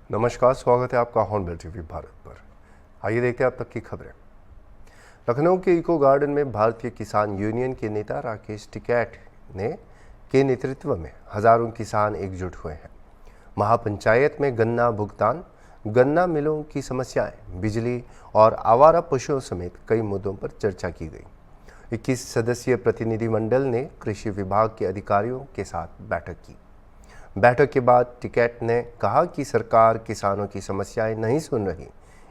नमस्कार, स्वागत है आपका हॉर्नबिल टीवी भारत पर। आइए देखते हैं अब तक की खबरें। लखनऊ के इको गार्डन में भारतीय किसान यूनियन के नेता राकेश टिकैत के नेतृत्व में हजारों किसान एकजुट हुए हैं। महापंचायत में गन्ना भुगतान, गन्ना मिलों की समस्याएं, बिजली और आवारा पशुओं समेत कई मुद्दों पर चर्चा की गई। 21 सदस्यीय प्रतिनिधिमंडल ने कृषि विभाग के अधिकारियों के साथ बैठक की। बैठक के बाद टिकैत ने कहा कि सरकार किसानों की समस्याएं नहीं सुन रही,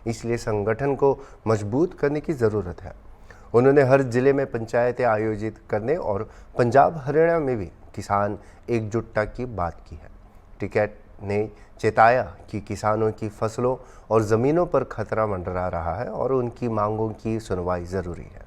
इसलिए संगठन को मजबूत करने की ज़रूरत है। उन्होंने हर जिले में पंचायतें आयोजित करने और पंजाब हरियाणा में भी किसान एकजुटता की बात की है। टिकैत ने चेताया कि किसानों की फसलों और ज़मीनों पर खतरा मंडरा रहा है और उनकी मांगों की सुनवाई ज़रूरी है।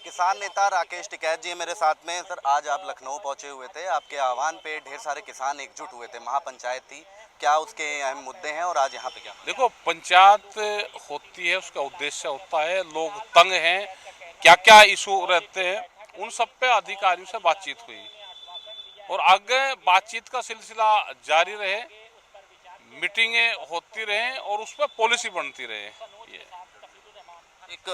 किसान नेता राकेश टिकैत जी मेरे साथ में। सर, आज आप लखनऊ पहुंचे हुए थे, आपके आह्वान पे ढेर सारे किसान एकजुट हुए थे, महापंचायत थी, क्या उसके अहम मुद्दे हैं और आज यहाँ पे क्या? देखो, पंचायत होती है, उसका उद्देश्य होता है, लोग तंग हैं, क्या क्या इशू रहते हैं, उन सब पे अधिकारियों से बातचीत हुई और आगे बातचीत का सिलसिला जारी रहे, मीटिंगें होती रहें और उस पर पॉलिसी बनती रहे। एक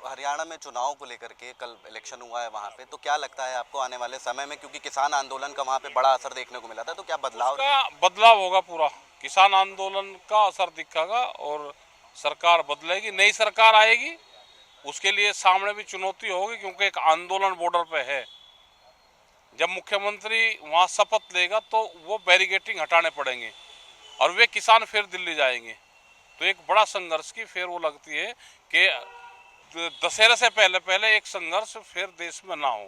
हरियाणा में चुनाव को लेकर के कल इलेक्शन हुआ है वहाँ पे, तो क्या लगता है आपको आने वाले समय में, क्योंकि किसान आंदोलन का वहाँ पे बड़ा असर देखने को मिला था, तो क्या बदलाव होगा? पूरा किसान आंदोलन का असर दिखेगा और सरकार बदलेगी, नई सरकार आएगी। उसके लिए सामने भी चुनौती होगी, क्योंकि एक आंदोलन बॉर्डर पे है। जब मुख्यमंत्री वहाँ शपथ लेगा तो वो बैरिकेडिंग हटाने पड़ेंगे और वे किसान फिर दिल्ली जाएंगे, तो एक बड़ा संघर्ष की फेर वो लगती है कि दशहरे से पहले एक संघर्ष फिर देश में ना हो।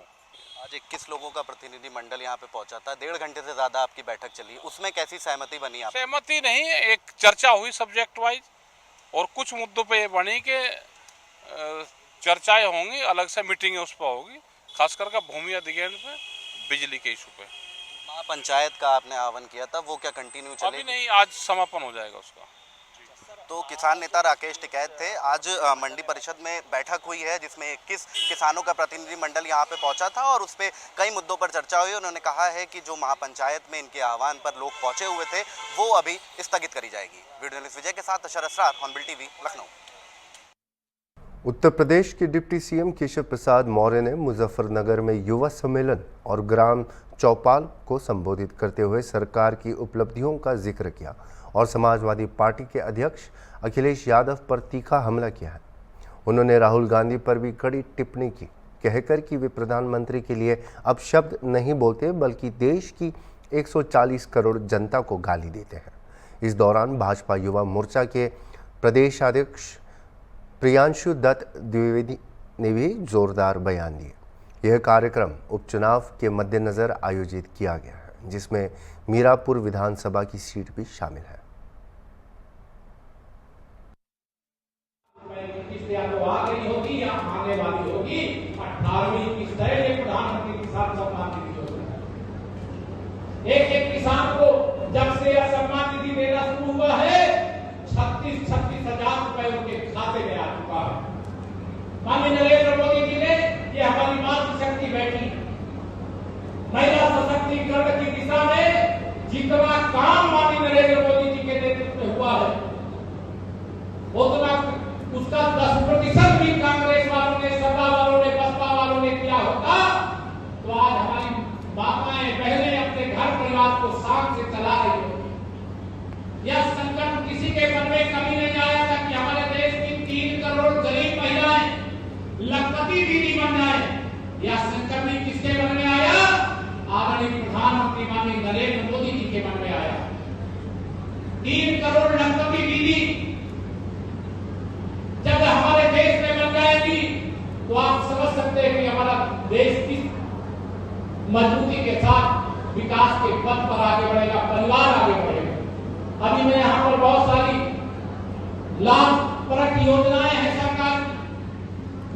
आज 21 लोगों का प्रतिनिधि मंडल यहाँ पे पहुंचा था, 1.5 घंटे से ज्यादा आपकी बैठक चली, उसमें कैसी सहमति बनी? आप सहमति नहीं, एक चर्चा हुई सब्जेक्ट वाइज और कुछ मुद्दों पे ये बनी कि चर्चाएं होंगी, अलग से मीटिंग उस पर होगी, खास करके भूमि अधिग्रहण पे, बिजली के इशू पे। महापंचायत का आपने आह्वान किया था, वो क्या कंटिन्यू चलेगी? अभी नहीं, आज समापन हो जाएगा उसका। तो किसान नेता राकेश टिकैत थे। आज मंडी परिषद में बैठक हुई है जिसमें 21 किसानों का प्रतिनिधि मंडल यहाँ पे पहुंचा था और उस पर कई मुद्दों पर चर्चा हुई। उन्होंने कहा है कि जो महापंचायत में इनके आह्वान पर लोग पहुंचे हुए थे वो अभी स्थगित करी जाएगी। वीडियो जर्नलिस्ट विजय के साथ अशर असरार, हॉर्नबिल टीवी, लखनऊ। उत्तर प्रदेश के डिप्टी सीएम केशव प्रसाद मौर्य ने मुजफ्फरनगर में युवा सम्मेलन और ग्राम चौपाल को संबोधित करते हुए सरकार की उपलब्धियों का जिक्र किया और समाजवादी पार्टी के अध्यक्ष अखिलेश यादव पर तीखा हमला किया है। उन्होंने राहुल गांधी पर भी कड़ी टिप्पणी की, कहकर कि वे प्रधानमंत्री के लिए अब शब्द नहीं बोलते बल्कि देश की 140 करोड़ जनता को गाली देते हैं। इस दौरान भाजपा युवा मोर्चा के प्रदेश अध्यक्ष प्रियांशु दत्त द्विवेदी ने भी जोरदार बयान दिए। यह कार्यक्रम उपचुनाव के मद्देनजर आयोजित किया गया है, जिसमें मीरापुर विधानसभा की सीट भी शामिल है। या तो आ गई होगी या आने वाली होगी, 18वीं किस्त है ये प्रधानमंत्री किसान सम्मान निधि योजना। एक किसान को जब से यह सम्मान निधि देना शुरू हुआ है 36 हजार रुपए उनके खाते में आ चुका है। माननीय नरेंद्र मोदी जी ने, ये हमारी मातृ शक्ति बैठी, महिला सशक्तिकरण की दिशा में जितना काम माननीय नरेंद्र मोदी जी के नेतृत्व में हुआ है उतना उसका 10% भी कांग्रेस वालों ने, सपा वालों ने, बसपा वालों ने किया होता तो आज हमारी माताएं बहनें अपने घर परिवार को शान से चला रही होती। यह संकल्प किसी के मन में कभी नहीं आया था कि हमारे देश की 3 करोड़ गरीब महिलाएं लखपति दीदी बन जाए। यह संकल्प भी किसके मन में आया? आदरणीय प्रधानमंत्री माननीय नरेंद्र मोदी जी के मन में आया। 3 करोड़ लखपति दीदी जब हमारे देश में बन जाएगी तो आप समझ सकते हैं कि हमारा देश किस मजबूती के साथ विकास के पथ पर आगे बढ़ेगा, परिवार आगे बढ़ेगा। अभी मैं यहाँ पर बहुत सारी लाभप्रद योजनाएं हैं सरकार,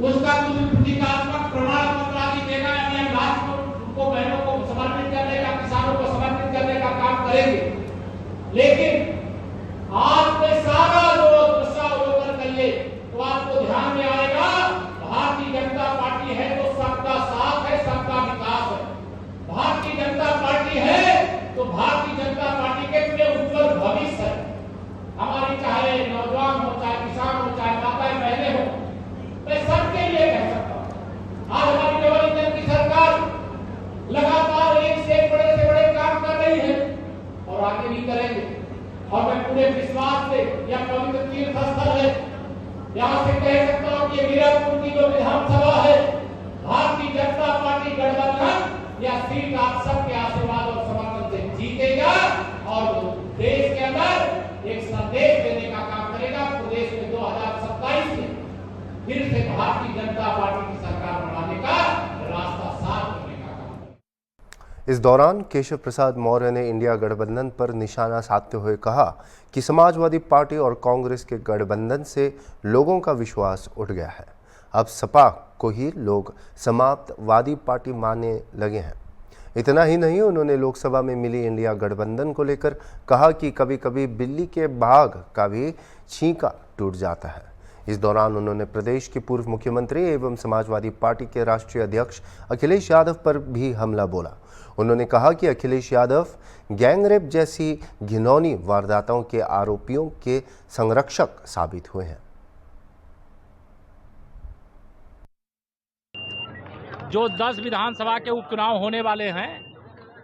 उसका कुछ प्रतीकात्मक प्रमाण पत्र आदि देना है। अभी हम राष्ट्र को, बहनों को समर्पित करने का, किसानों को समर्पित करने का काम करेंगे। लेकिन आज में सारा दृश्यावलोकन करिए तो आपको ध्यान में आएगा भारतीय जनता पार्टी है तो सबका साथ है, सबका विकास है। भारतीय जनता पूरे विश्वास से यह पवित्र तीर्थ स्थल है। यहाँ से कह सकता हूँ कि मीरापुर की जो विधानसभा है, भारतीय जनता पार्टी गठबंधन यह सीट आप सबके आशीर्वाद और समर्थन से जीतेगा और देश के अंदर एक संदेश देने का काम करेगा। प्रदेश में 2027 में फिर से भारतीय जनता पार्टी की सरकार बनाने का रास्ता साफ करने का काम। इस दौरान केशव प्रसाद मौर्य ने इंडिया गठबंधन पर निशाना साधते हुए कहा कि समाजवादी पार्टी और कांग्रेस के गठबंधन से लोगों का विश्वास उठ गया है। अब सपा को ही लोग समाजवादी पार्टी मानने लगे हैं। इतना ही नहीं, उन्होंने लोकसभा में मिली इंडिया गठबंधन को लेकर कहा कि कभी कभी बिल्ली के भाग का भी छींका टूट जाता है। इस दौरान उन्होंने प्रदेश के पूर्व मुख्यमंत्री एवं समाजवादी पार्टी के राष्ट्रीय अध्यक्ष अखिलेश यादव पर भी हमला बोला। उन्होंने कहा कि अखिलेश यादव गैंगरेप जैसी घिनौनी वारदातों के आरोपियों के संरक्षक साबित हुए हैं। जो 10 विधानसभा के उपचुनाव होने वाले हैं,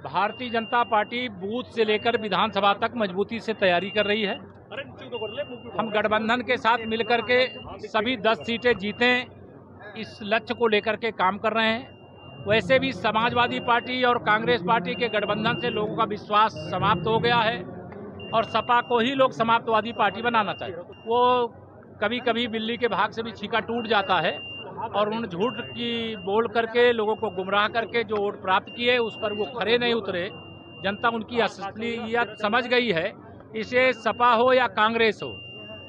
भारतीय जनता पार्टी बूथ से लेकर विधानसभा तक मजबूती से तैयारी कर रही है। हम गठबंधन के साथ मिलकर के सभी 10 सीटें जीतें, इस लक्ष्य को लेकर के काम कर रहे हैं। वैसे भी समाजवादी पार्टी और कांग्रेस पार्टी के गठबंधन से लोगों का विश्वास समाप्त हो गया है और सपा को ही लोग समाजवादी पार्टी बनाना चाहिए। वो कभी कभी बिल्ली के भाग से भी छींका टूट जाता है और उन झूठ की बोल करके लोगों को गुमराह करके जो वोट प्राप्त किए उस पर वो खरे नहीं उतरे। जनता उनकी असलियत समझ गई है। इसे सपा हो या कांग्रेस हो,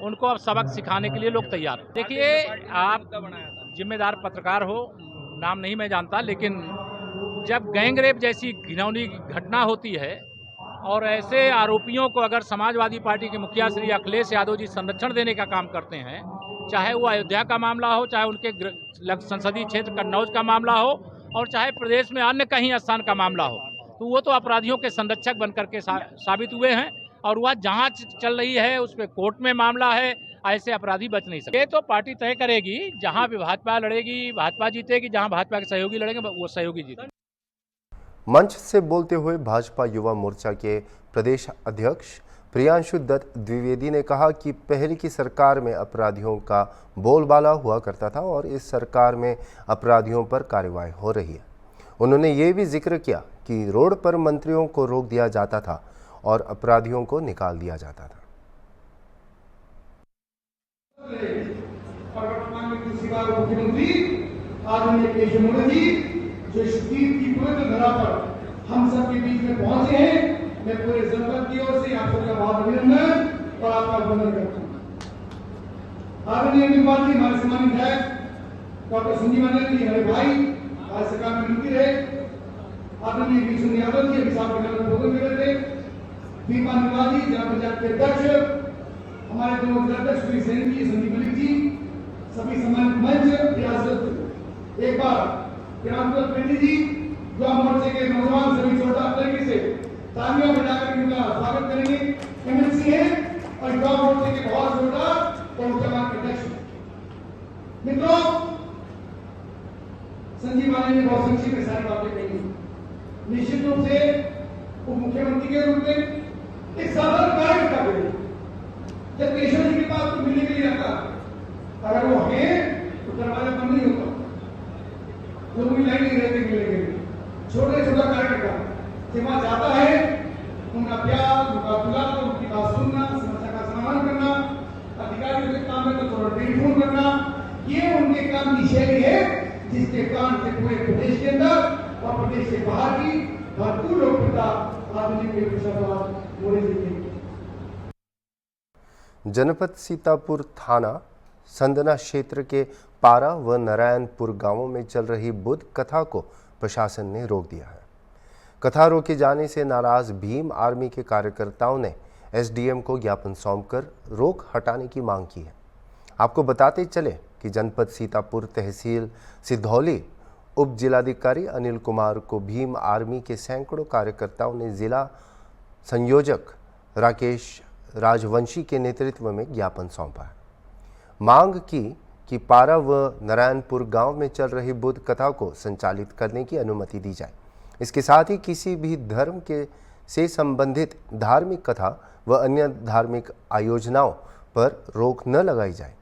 उनको अब सबक सिखाने के लिए लोग तैयार हैं। देखिए, आप जिम्मेदार पत्रकार हो, नाम नहीं मैं जानता, लेकिन जब गैंगरेप जैसी घिनौनी घटना होती है और ऐसे आरोपियों को अगर समाजवादी पार्टी के मुखिया श्री अखिलेश यादव जी संरक्षण देने का काम करते हैं, चाहे वो अयोध्या का मामला हो, चाहे उनके संसदीय क्षेत्र कन्नौज का मामला हो और चाहे प्रदेश में अन्य कहीं स्थान का मामला हो, तो वो तो अपराधियों के संरक्षक बनकर के साबित हुए हैं और वह जांच चल रही है, उस पर कोर्ट में मामला है। ऐसे अपराधी बच नहीं सकते। ये तो पार्टी तय करेगी। जहां भी भाजपा लड़ेगी भाजपा जीतेगी, जहां भाजपा के सहयोगी लड़ेंगे वो सहयोगी जीतेंगे। मंच से बोलते हुए भाजपा युवा मोर्चा के प्रदेश अध्यक्ष प्रियांशु दत्त द्विवेदी ने कहा कि पहले की सरकार में अपराधियों का बोलबाला हुआ करता था और इस सरकार में अपराधियों पर कार्रवाई हो रही है। उन्होंने ये भी जिक्र किया कि रोड पर मंत्रियों को रोक दिया जाता था और अपराधियों को निकाल दिया जाता था। और वर्तमान में दूसरी बार मुख्यमंत्री आदरणीय केशव मौर्य जी जो शहीद की पवित्र धरा पर हम सबके बीच में पहुंचे हैं, मैं पूरे जनपद की ओर से आप सबका बहुत अभिनंदन और आपका वंदन करता हूं। आदरणीय अनिल जी, हमारे सम्मानित विधायक डॉक्टर संजीव आनंद जी, हमारे भाई आज सरकार में मिलती रहे। आदरणीय विष्णु यादव जी अभी साहब के नाम पर कर रहे थे। दीपा निर्वाल जी, जिला पंचायत के अध्यक्ष, हमारे दोनों जिलाध्यक्ष श्री सेन जी, संदीप मलिक जी, सभी सम्मानित मंच, रियासत एक बार पिरामपुर पेंडी जी, युवा मोर्चे के नौजवान सभी जोरदार तरीके से तालियां बजाकर इनका स्वागत करेंगे। एमएलसी है और युवा मोर्चे के बहुत जोरदार और जवान के अध्यक्ष। मित्रों, संजीव आनंद ने बहुत संक्षिप्त में सारी बातें कही। निश्चित रूप से उप मुख्यमंत्री के रूप में एक साधारण कार्यकर्ता बने। जब केशव जी के पास तो मिलने के लिए आता, अगर वो है तो दरवाजा बंद नहीं होता, लोग भी लाइन नहीं रहते मिलने के लिए। छोटे छोटा कार्यकर्ता जब वहां जाता है, उनका प्यार, उनका दुलार, उनकी बात सुनना, समस्या का समाधान करना, अधिकारियों के काम में तो थोड़ा टेलीफोन करना, ये उनके काम की शैली है जिसके कारण से पूरे प्रदेश के अंदर और प्रदेश से बाहर की भरपूर लोकप्रियता आधुनिक मोदी जी की। जनपद सीतापुर थाना संदना क्षेत्र के पारा व नारायणपुर गांवों में चल रही बुद्ध कथा को प्रशासन ने रोक दिया है। कथा रोके जाने से नाराज भीम आर्मी के कार्यकर्ताओं ने एसडीएम को ज्ञापन सौंपकर रोक हटाने की मांग की है। आपको बताते चले कि जनपद सीतापुर तहसील सिधौली उप जिलाधिकारी अनिल कुमार को भीम आर्मी के सैकड़ों कार्यकर्ताओं ने जिला संयोजक राकेश राजवंशी के नेतृत्व में ज्ञापन सौंपा है। मांग की कि पारा व नारायणपुर गांव में चल रही बुद्ध कथा को संचालित करने की अनुमति दी जाए। इसके साथ ही किसी भी धर्म के से संबंधित धार्मिक कथा व अन्य धार्मिक आयोजनाओं पर रोक न लगाई जाए।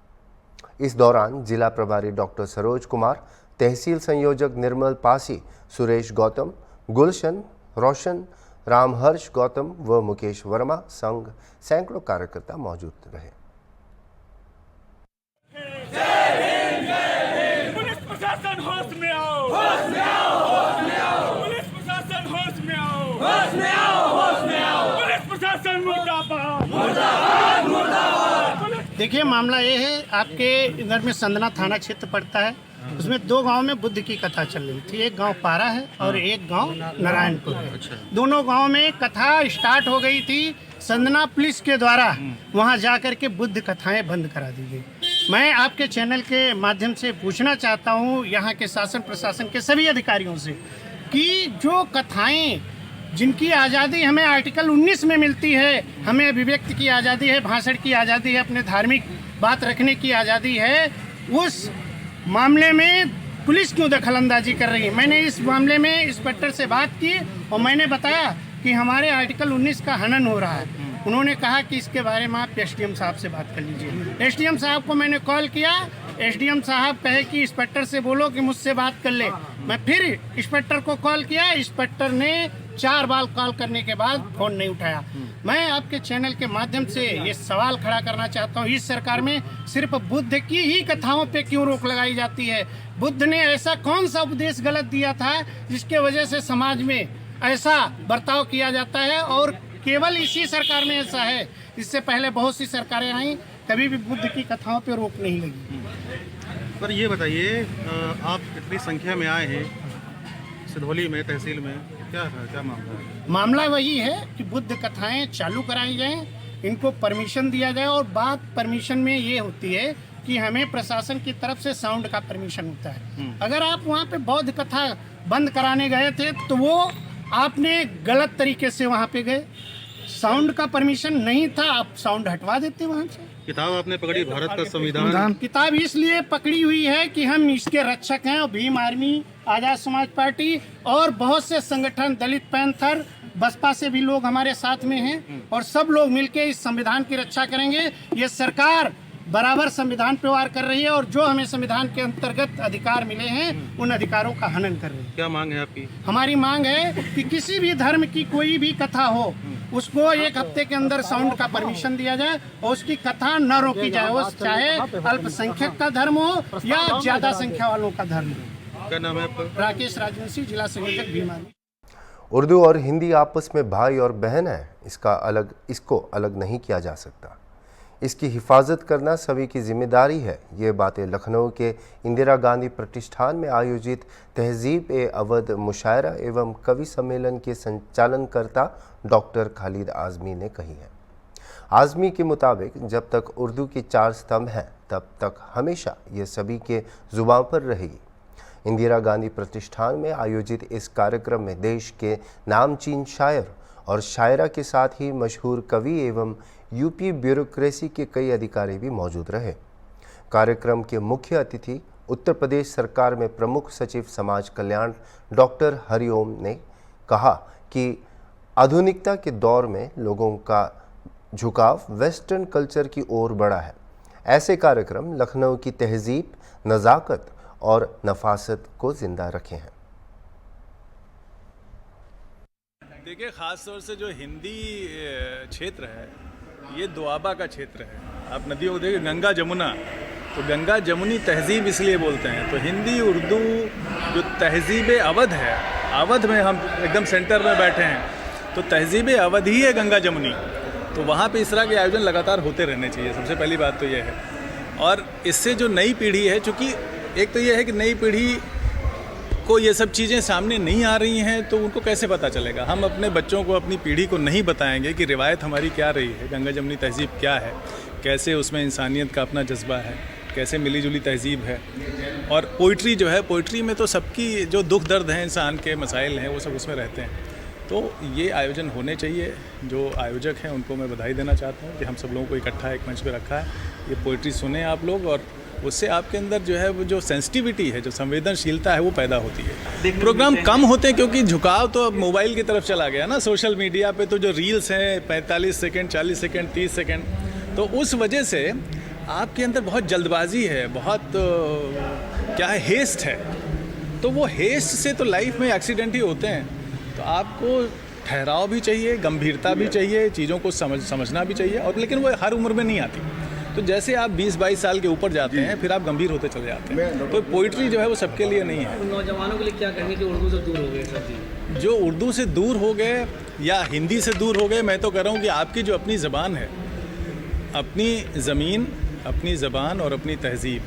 इस दौरान जिला प्रभारी डॉक्टर सरोज कुमार, तहसील संयोजक निर्मल पासी, सुरेश गौतम, गुलशन रोशन, रामहर्ष गौतम व मुकेश वर्मा संग सैकड़ों कार्यकर्ता मौजूद रहे। पुलिस प्रशासन होश में आओ, होश में आओ, होश में आओ। पुलिस प्रशासन होश में आओ, होश में आओ, होश में आओ। पुलिस प्रशासन मुर्दाबाद, मुर्दाबाद, मुर्दाबाद। देखिए, मामला ये है, आपके इधर में संदना थाना क्षेत्र पड़ता है। उसमें 2 गांव में बुद्ध की कथा चल रही थी। एक गांव पारा है और एक गांव नारायणपुर है। दोनों गांव में कथा स्टार्ट हो गई थी। संदना पुलिस के द्वारा वहां जाकर के बुद्ध कथाएं बंद करा दी गई। मैं आपके चैनल के माध्यम से पूछना चाहता हूं यहाँ के शासन प्रशासन के सभी अधिकारियों से कि जो कथाएं, जिनकी आज़ादी हमें आर्टिकल 19 में मिलती है, हमें अभिव्यक्ति की आज़ादी है, भाषण की आज़ादी है, अपने धार्मिक बात रखने की आज़ादी है, उस मामले में पुलिस क्यों दखलंदाजी कर रही है। मैंने इस मामले में इंस्पेक्टर से बात की और मैंने बताया कि हमारे आर्टिकल 19 का हनन हो रहा है। उन्होंने कहा कि इसके बारे में आप एसडीएम साहब से बात कर लीजिए। एसडीएम साहब को मैंने कॉल किया, एसडीएम साहब कहे कि इंस्पेक्टर से बोलो कि मुझसे बात कर ले। मैं फिर इंस्पेक्टर को कॉल किया, इंस्पेक्टर ने 4 बार कॉल करने के बाद फ़ोन नहीं उठाया। मैं आपके चैनल के माध्यम से ये सवाल खड़ा करना चाहता हूँ, इस सरकार में सिर्फ बुद्ध की ही कथाओं पे क्यों रोक लगाई जाती है? बुद्ध ने ऐसा कौन सा उपदेश गलत दिया था जिसके वजह से समाज में ऐसा बर्ताव किया जाता है? और केवल इसी सरकार में ऐसा है, इससे पहले बहुत सी सरकारें आई, कभी भी बुद्ध की कथाओं पे रोक नहीं लगी। पर ये बताइए, आप कितनी संख्या में आए हैं सिधौली में, तहसील में, क्या मामला है? मामला वही है कि बुद्ध कथाएं चालू कराई जाएं, इनको परमिशन दिया जाए। और बात परमिशन में ये होती है कि हमें प्रशासन की तरफ से साउंड का परमिशन होता है। अगर आप वहाँ पे बौद्ध कथा बंद कराने गए थे तो वो आपने गलत तरीके से वहाँ पे गए, साउंड का परमिशन नहीं था, आप साउंड हटवा देते वहाँ से। किताब आपने पकड़ी, भारत का संविधान। किताब इसलिए पकड़ी हुई है कि हम इसके रक्षक हैं, और भीम आर्मी, आज़ाद समाज पार्टी और बहुत से संगठन, दलित पैंथर, बसपा से भी लोग हमारे साथ में हैं, और सब लोग मिलकर इस संविधान की रक्षा करेंगे। ये सरकार बराबर संविधान पे वार कर रही है और जो हमें संविधान के अंतर्गत अधिकार मिले हैं उन अधिकारों का हनन कर रही है। क्या मांग है आपकी? हमारी मांग है कि किसी भी धर्म की कोई भी कथा हो, उसको 1 हफ्ते के अंदर साउंड का परमिशन दिया जाए और उसकी कथा न रोकी जाए, वो चाहे अल्पसंख्यक का धर्म हो या ज्यादा संख्या वालों का धर्म हो। क्या नाम है आपका? राकेश राजवंशी, जिला संयोजक भीम आर्मी। उर्दू और हिंदी आपस में भाई और बहन है, इसको अलग नहीं किया जा सकता। इसकी हिफाजत करना सभी की जिम्मेदारी है। ये बातें लखनऊ के इंदिरा गांधी प्रतिष्ठान में आयोजित तहजीब-ए-अवध मुशायरा एवं कवि सम्मेलन के संचालनकर्ता डॉक्टर खालिद आज़मी ने कही है। आज़मी के मुताबिक जब तक उर्दू के 4 स्तंभ हैं तब तक हमेशा ये सभी के जुबान पर रहेगी। इंदिरा गांधी प्रतिष्ठान में आयोजित इस कार्यक्रम में देश के नामचीन शायर और शायरा के साथ ही मशहूर कवि एवं यूपी ब्यूरोक्रेसी के कई अधिकारी भी मौजूद रहे। कार्यक्रम के मुख्य अतिथि उत्तर प्रदेश सरकार में प्रमुख सचिव समाज कल्याण डॉक्टर हरिओम ने कहा कि आधुनिकता के दौर में लोगों का झुकाव वेस्टर्न कल्चर की ओर बढ़ा है। ऐसे कार्यक्रम लखनऊ की तहजीब, नज़ाकत और नफासत को जिंदा रखे हैं। देखिए, ख़ास तौर से जो हिंदी क्षेत्र है ये दोआबा का क्षेत्र है। आप नदियों को देखिए, गंगा जमुना, तो गंगा जमुनी तहजीब इसलिए बोलते हैं। तो हिंदी उर्दू जो तहजीब-ए-अवध है, अवध में हम एकदम सेंटर में बैठे हैं, तो तहजीब-ए-अवध ही है गंगा जमुनी। तो वहाँ पे इस तरह के आयोजन लगातार होते रहने चाहिए। सबसे पहली बात तो ये है। और इससे जो नई पीढ़ी है, चूँकि एक तो ये है कि नई पीढ़ी को ये सब चीज़ें सामने नहीं आ रही हैं, तो उनको कैसे पता चलेगा? हम अपने बच्चों को, अपनी पीढ़ी को नहीं बताएंगे कि रिवायत हमारी क्या रही है, गंगा जमुनी तहजीब क्या है, कैसे उसमें इंसानियत का अपना जज्बा है, कैसे मिली जुली तहजीब है। और पोइट्री जो है, पोइट्री में तो सबकी जो दुख दर्द हैं, इंसान के मसाइल हैं, वो सब उसमें रहते हैं। तो ये आयोजन होने चाहिए। जो आयोजक हैं उनको मैं बधाई देना चाहता हूँ कि हम सब लोगों को इकट्ठा एक मंच पे रखा है। ये पोइट्री सुने आप लोग और उससे आपके अंदर जो है वो जो सेंसिटिविटी है, जो संवेदनशीलता है वो पैदा होती है। प्रोग्राम कम होते हैं क्योंकि झुकाव तो अब मोबाइल की तरफ चला गया ना, सोशल मीडिया पे तो जो रील्स हैं 45 सेकंड, 40 सेकंड, 30 सेकंड, तो उस वजह से आपके अंदर बहुत जल्दबाजी है, बहुत क्या है, हेस्ट है। तो वो हेस्ट से तो लाइफ में एक्सीडेंट ही होते हैं। तो आपको ठहराव भी चाहिए, गंभीरता भी चाहिए, चीज़ों को समझना भी चाहिए, और लेकिन वो हर उम्र में नहीं आती। तो जैसे आप 20-22 साल के ऊपर जाते हैं फिर आप गंभीर होते चले जाते हैं। तो पोइट्री जो है वो सबके लिए नहीं है। नौजवानों के लिए क्या कहेंगे जो उर्दू से दूर हो गए सर जी? जो उर्दू से दूर हो गए या हिंदी से दूर हो गए, मैं तो कह रहा हूँ कि आपकी जो अपनी ज़बान है, अपनी ज़मीन, अपनी ज़बान और अपनी तहज़ीब,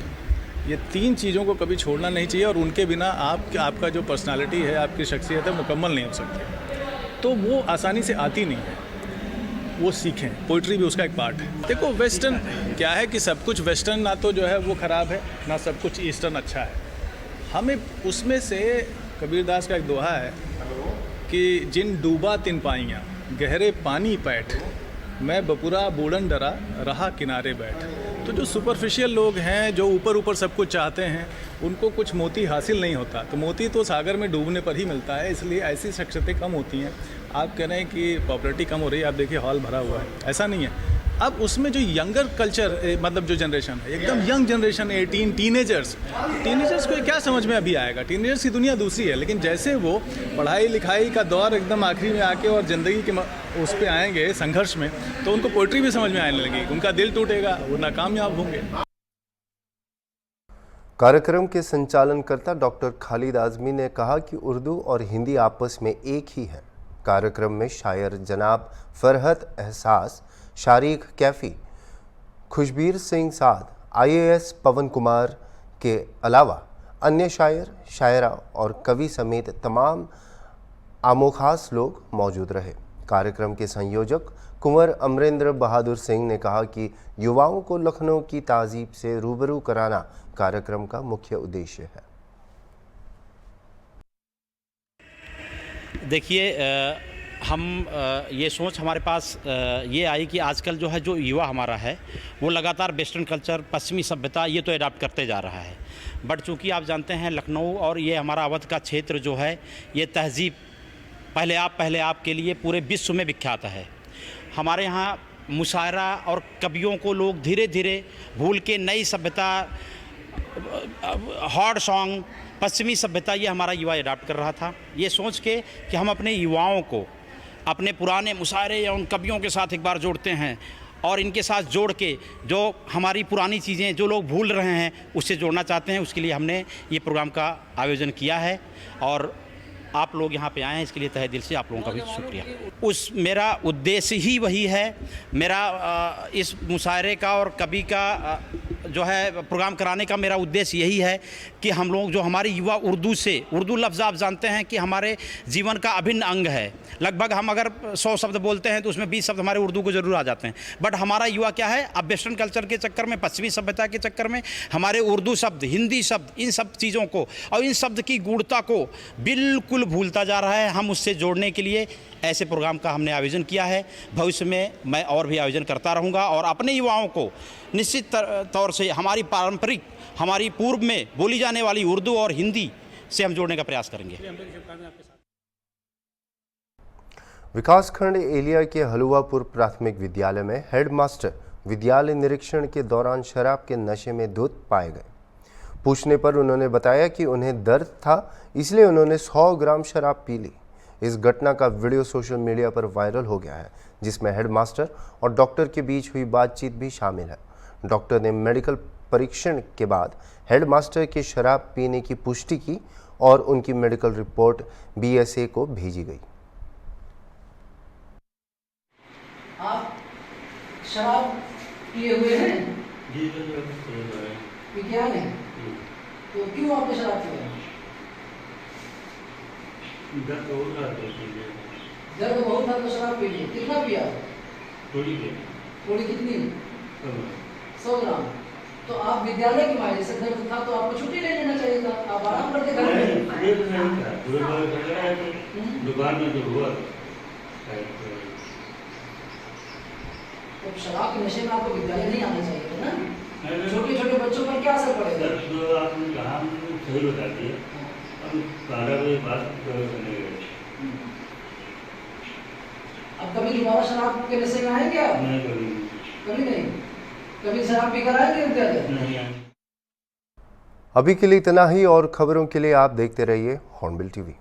ये 3 चीज़ों को कभी छोड़ना नहीं चाहिए, और उनके बिना आपका जो पर्सनालिटी है, आपकी शख्सियत है, मुकम्मल नहीं हो सकती। तो वो आसानी से आती नहीं है, वो सीखें। पोइट्री भी उसका एक पार्ट है। देखो वेस्टर्न क्या है कि सब कुछ वेस्टर्न ना तो जो है वो ख़राब है, ना सब कुछ ईस्टर्न अच्छा है। हमें उसमें से कबीरदास का एक दोहा है कि जिन डूबा तिन पाइयाँ गहरे पानी पैठ, मैं बपुरा बूढ़न डरा रहा किनारे बैठ। तो जो सुपरफिशियल लोग हैं, जो ऊपर ऊपर सब कुछ चाहते हैं, उनको कुछ मोती हासिल नहीं होता। तो मोती तो सागर में डूबने पर ही मिलता है, इसलिए ऐसी शख्सियतें कम होती हैं। आप कह रहे हैं कि पॉपुलैरिटी कम हो रही है, आप देखिए हॉल भरा हुआ है, ऐसा नहीं है। अब उसमें जो यंगर कल्चर, मतलब जो जनरेशन है, एकदम यंग जनरेशन, 18 टीनेजर्स को क्या समझ में अभी आएगा? टीनेजर्स की दुनिया दूसरी है। लेकिन जैसे वो पढ़ाई लिखाई का दौर एकदम आखिरी में आके और ज़िंदगी के उस पर आएंगे संघर्ष में, तो उनको पोइट्री भी समझ में आने लगेगी, उनका दिल टूटेगा, वो नाकामयाब होंगे। कार्यक्रम के संचालनकर्ता डॉक्टर खालिद आज़मी ने कहा कि उर्दू और हिंदी आपस में एक ही है। कार्यक्रम में शायर जनाब फरहत एहसास, शारीक कैफ़ी, खुशबीर सिंह साद, IAS पवन कुमार के अलावा अन्य शायर, शायरा और कवि समेत तमाम आमोखास लोग मौजूद रहे। कार्यक्रम के संयोजक कुंवर अमरेंद्र बहादुर सिंह ने कहा कि युवाओं को लखनऊ की तहज़ीब से रूबरू कराना कार्यक्रम का मुख्य उद्देश्य है। देखिए, हम ये सोच हमारे पास ये आई कि आजकल जो है, जो युवा हमारा है, वो लगातार वेस्टर्न कल्चर, पश्चिमी सभ्यता, ये तो अडॉप्ट करते जा रहा है। बट चूँकि आप जानते हैं लखनऊ और ये हमारा अवध का क्षेत्र जो है, ये तहज़ीब पहले आप के लिए पूरे विश्व में विख्यात है। हमारे यहाँ मुशायरा और कवियों को लोग धीरे धीरे भूल के नई सभ्यता, हॉट सॉन्ग, पश्चिमी सभ्यता, ये हमारा युवा अडॉप्ट कर रहा था। ये सोच के कि हम अपने युवाओं को अपने पुराने मुशायरे या उन कवियों के साथ एक बार जोड़ते हैं, और इनके साथ जोड़ के जो हमारी पुरानी चीज़ें जो लोग भूल रहे हैं उससे जोड़ना चाहते हैं। उसके लिए हमने ये प्रोग्राम का आयोजन किया है, और आप लोग यहाँ पे आए हैं, इसके लिए तहे दिल से आप लोगों का भी शुक्रिया। मेरा उद्देश्य ही वही है। मेरा इस मुशायरे का और कवि का जो है प्रोग्राम कराने का मेरा उद्देश्य यही है कि हम लोग जो हमारे युवा उर्दू लफ्ज़ आप जानते हैं कि हमारे जीवन का अभिन्न अंग है। लगभग हम अगर 100 शब्द बोलते हैं तो उसमें 20 शब्द हमारे उर्दू को ज़रूर आ जाते हैं। बट हमारा युवा क्या है, अब वेस्टर्न कल्चर के चक्कर में, पश्चिमी सभ्यता के चक्कर में हमारे उर्दू शब्द, हिंदी शब्द, इन सब चीज़ों को और इन शब्द की गूढ़ता को बिल्कुल भूलता जा रहा है। हम उससे जोड़ने के लिए ऐसे प्रोग्राम का हमने आयोजन किया है। भविष्य में मैं और भी आयोजन करता रहूँगा, और अपने युवाओं को निश्चित तौर से हमारी पारंपरिक, हमारी पूर्व में बोली जाने वाली उर्दू और हिंदी से हम जोड़ने का प्रयास करेंगे। विकासखंड एलिया के हलुआपुर प्राथमिक विद्यालय में हेडमास्टर विद्यालय निरीक्षण के दौरान शराब के नशे में धुत पाए गए। पूछने पर उन्होंने बताया कि उन्हें दर्द था, इसलिए उन्होंने 100 ग्राम शराब पी ली। इस घटना का वीडियो सोशल मीडिया पर वायरल हो गया है, जिसमें हेडमास्टर और डॉक्टर के बीच हुई बातचीत भी शामिल है। डॉक्टर ने मेडिकल परीक्षण के बाद हेडमास्टर के शराब पीने की पुष्टि की और उनकी मेडिकल रिपोर्ट BSA को भेजी गई। आप शराब पिए हुए हैं? जी क्या है? तो क्यों आपने शराब पिया? दर्द बहुत था तो शराब पी ली। कितना पिया? थोड़ी कितनी? 100 ग्राम। तो आप विद्यालय की मायने से दर्द था तो आपको छुट्टी ले लेना चाहिए था, आप आराम करके घर में। दुकान में जो हुआ तो शराब के नशे में आपको विद्यालय नहीं आना चाहिए था ना। छोटे छोटे बच्चों पर क्या असर पड़ेगा? सर जो आपने कहा सही बता दिया। अब 12 बजे बाद करने गए। अब कभी दोबारा शराब के नशे में आएंगे आप? नहीं कभी कभी नहीं। कभी शराब पीकर आएंगे विद्यालय? नहीं आएंगे। अभी के लिए इतना ही और खबरों के लिए आप देखते रहिए हॉर्नबिल टीवी।